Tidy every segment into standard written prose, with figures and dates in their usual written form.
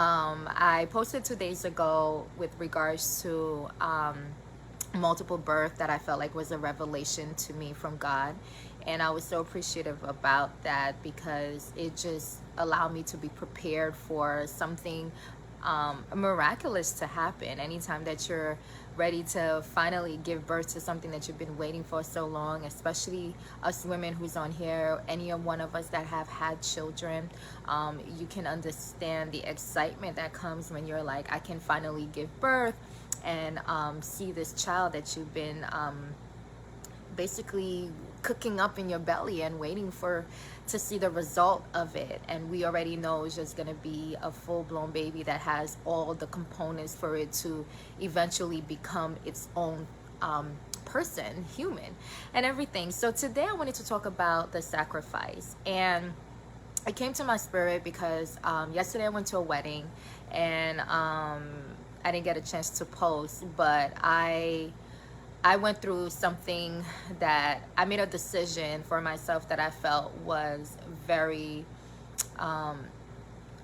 I posted 2 days ago with regards to multiple birth that I felt like was a revelation to me from God. And I was so appreciative about that because it just allowed me to be prepared for something miraculous to happen. Anytime that you're ready to finally give birth to something that you've been waiting for so long, especially us women who's on here, any one of us that have had children, you can understand the excitement that comes when you're like, I can finally give birth and see this child that you've been basically cooking up in your belly and waiting for to see the result of it. And we already know it's just going to be a full-blown baby that has all the components for it to eventually become its own person, human, and everything. So today I wanted to talk about the sacrifice, and it came to my spirit because yesterday I went to a wedding, and I didn't get a chance to post, but I went through something that I made a decision for myself that I felt was very,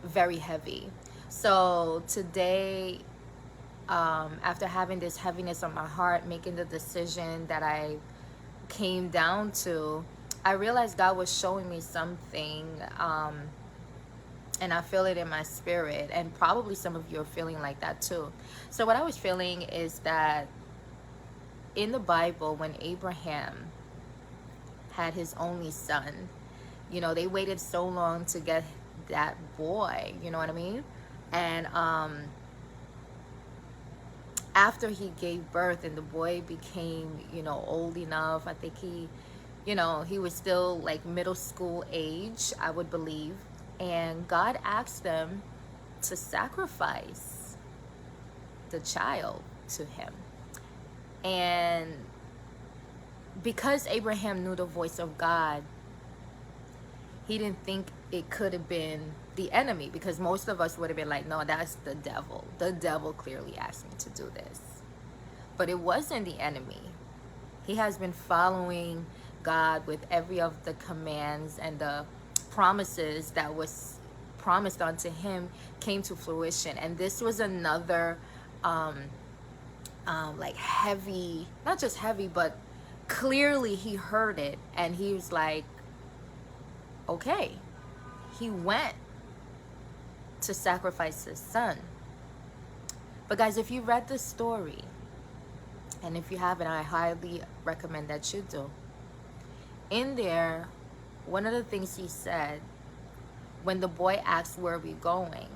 very heavy. So today, after having this heaviness on my heart, making the decision that I came down to, I realized God was showing me something, and I feel it in my spirit, and probably some of you are feeling like that too. So what I was feeling is that in the Bible, when Abraham had his only son, you know, they waited so long to get that boy, you know what I mean? And after he gave birth and the boy became, you know, old enough, I think he, you know, he was still like middle school age, I would believe. And God asked them to sacrifice the child to him. And because Abraham knew the voice of God, he didn't think it could have been the enemy, because most of us would have been like, no, that's the devil. The devil clearly asked me to do this. But it wasn't the enemy. He has been following God with every of the commands, and the promises that was promised unto him came to fruition. And this was another like heavy, not just heavy, but clearly he heard it, and he was like, okay. He went to sacrifice his son. But guys, if you read the story, and if you haven't, I highly recommend that you do. In there, one of the things he said, when the boy asked, where are we going?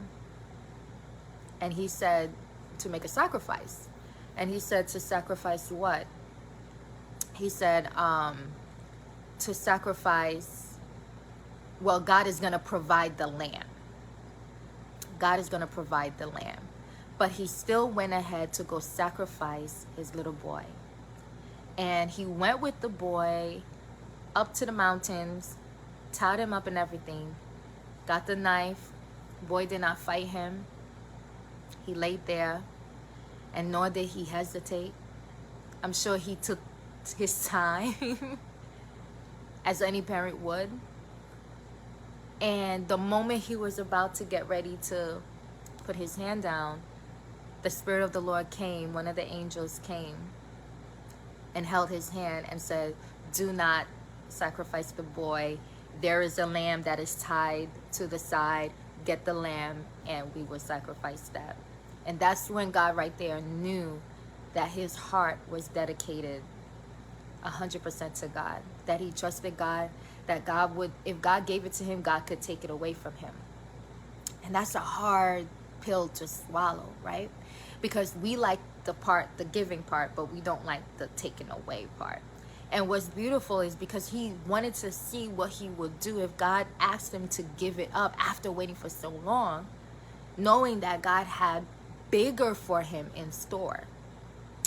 And he said, to make a sacrifice. And he said, to sacrifice what? He said, to sacrifice, well, God is going to provide the lamb. God is going to provide the lamb. But he still went ahead to go sacrifice his little boy. And he went with the boy up to the mountains, tied him up and everything, got the knife. Boy did not fight him. He laid there, and nor did he hesitate. I'm sure he took his time, as any parent would. And the moment he was about to get ready to put his hand down, the Spirit of the Lord came, one of the angels came and held his hand and said, do not sacrifice the boy. There is a lamb that is tied to the side. Get the lamb and we will sacrifice that. And that's when God right there knew that his heart was dedicated 100% to God, that he trusted God, that God would, if God gave it to him, God could take it away from him. And that's a hard pill to swallow, right? Because we like the giving part, but we don't like the taking away part. And what's beautiful is because he wanted to see what he would do if God asked him to give it up after waiting for so long, knowing that God had bigger for him in store.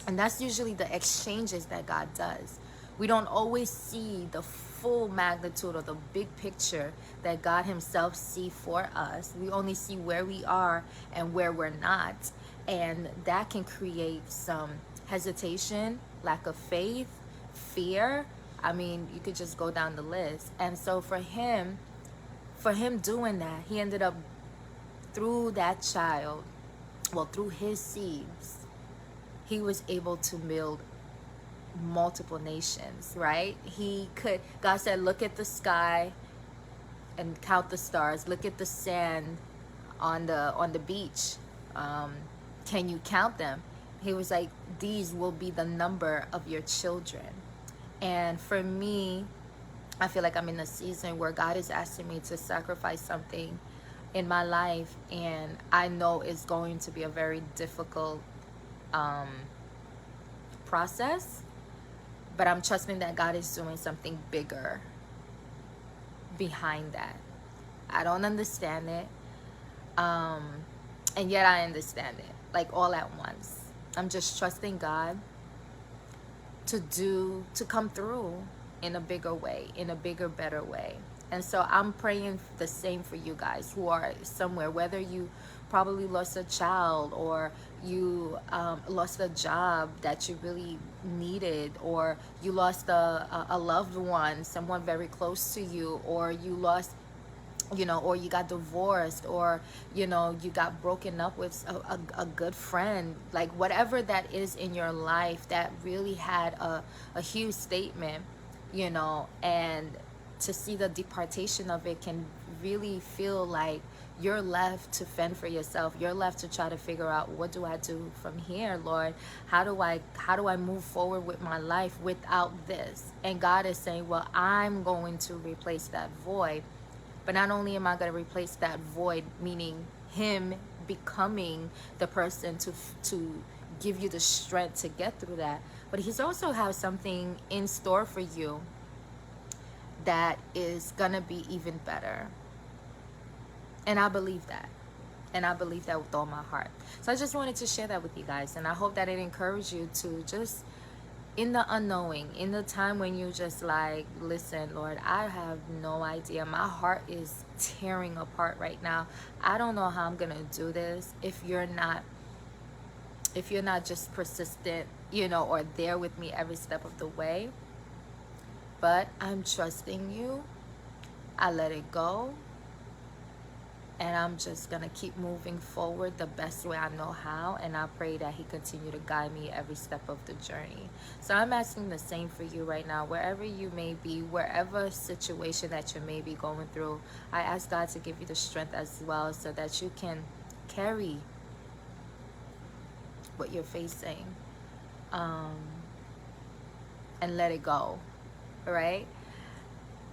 And that's usually the exchanges that God does. We don't always see the full magnitude or the big picture that God himself sees for us. We only see where we are and where we're not. And that can create some hesitation, lack of faith, fear. I mean, you could just go down the list. And so for him doing that, he ended up through that child, well, through his seeds, he was able to build multiple nations, right? He could, God said, look at the sky and count the stars. Look at the sand on the beach. Can you count them? He was like, these will be the number of your children. And for me, I feel like I'm in a season where God is asking me to sacrifice something in my life, and I know it's going to be a very difficult process, but I'm trusting that God is doing something bigger behind that. I don't understand it, and yet I understand it, like all at once. I'm just trusting God to come through in a bigger way, in a bigger, better way. And so I'm praying the same for you guys who are somewhere, whether you probably lost a child, or you lost a job that you really needed, or you lost a loved one, someone very close to you, or you lost, or you got divorced, or you got broken up with a good friend, like whatever that is in your life that really had a huge statement, and to see the departation of it can really feel like you're left to fend for yourself. You're left to try to figure out, what do I do from here, Lord? How do I move forward with my life without this? And God is saying, well, I'm going to replace that void. But not only am I going to replace that void, meaning him becoming the person to give you the strength to get through that, but he's also has something in store for you that is going to be even better. And I believe that. And I believe that with all my heart. So I just wanted to share that with you guys. And I hope that it encouraged you to just, in the unknowing, in the time when you just like, listen, Lord, I have no idea. My heart is tearing apart right now. I don't know how I'm going to do this if you're not just persistent, or there with me every step of the way. But I'm trusting you. I let it go. And I'm just going to keep moving forward the best way I know how. And I pray that he continue to guide me every step of the journey. So I'm asking the same for you right now, wherever you may be, wherever situation that you may be going through. I ask God to give you the strength as well, so that you can carry what you're facing, and let it go, right?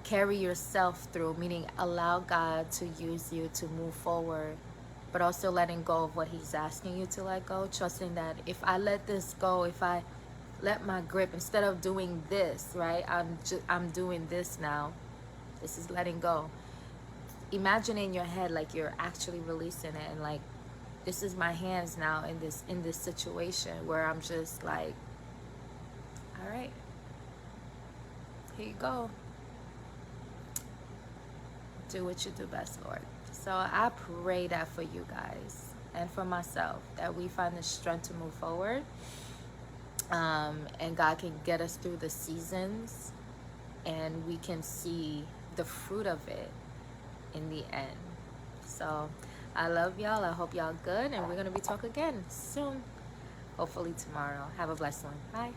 Carry yourself through, meaning allow God to use you to move forward, but also letting go of what he's asking you to let go, trusting that if I let this go, if I let my grip, instead of doing this, right, I'm doing this now. This is letting go. Imagine in your head like you're actually releasing it, and like, this is my hands now in this situation where I'm just like, all right, here you go. Do what you do best, Lord. So I pray that for you guys and for myself, that we find the strength to move forward, and God can get us through the seasons, and we can see the fruit of it in the end. So I love y'all. I hope y'all good, and we're going to be talking again soon, hopefully tomorrow. Have a blessed one. Bye.